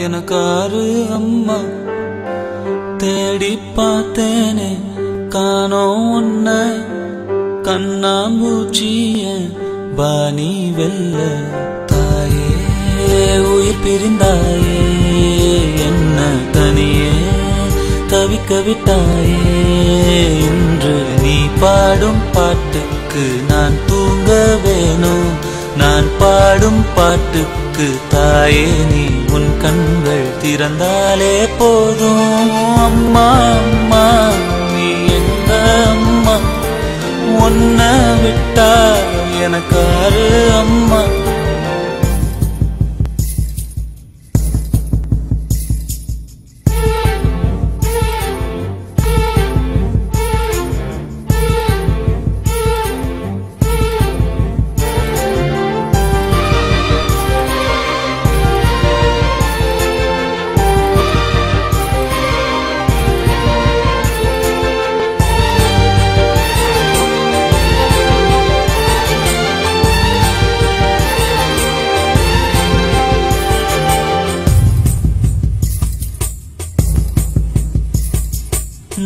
எனக்காரு அம்மா. தேடி பார்த்தேனே காணோம் உன்ன, கண்ணாம்பூச்சிய பாணி வெல்ல. தாயே உயிர் பிரிந்தாயே, என்ன தனியே தவிக்க விட்டாயே. இன்று நீ பாடும் பாட்டுக்கு நான் தூங்க வேணும், நான் பாடும் பாட்டுக்கு தாயே நீ உன் கண்கள் திறந்தாலே போதும். அம்மா அம்மா நீ எங்க அம்மா, உன்னை விட்டா எனக்காரு அம்மா.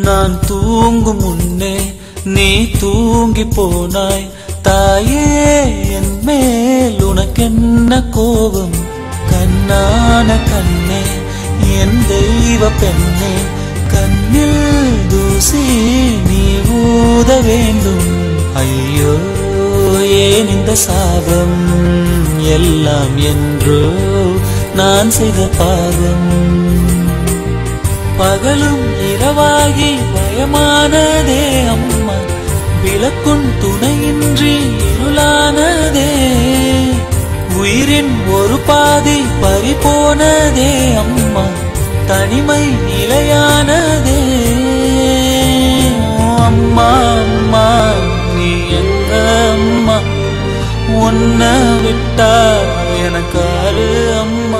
நான் தூங்கும் முன்னே நீ தூங்கி போனாய். தாயே என் மேல் உனக்கென்ன கோபம்? கண்ணான கண்ணே என் தெய்வ பெண்ணே, கண்ணில் தூசி நீ ஊத வேண்டும். ஐயோ ஏன் இந்த சாபம் எல்லாம் என்றோ நான் செய்த பாவம். பகலும் இரவாகி பயமானதே அம்மா, விளக்குன் துணையின்றி இருளானதே. உயிரின் ஒரு பாதி பறிபோனதே அம்மா, தனிமை நிலையானதே. அம்மா அம்மா நீ எங்க அம்மா, உன்னை விட்டா எனக்காரு அம்மா.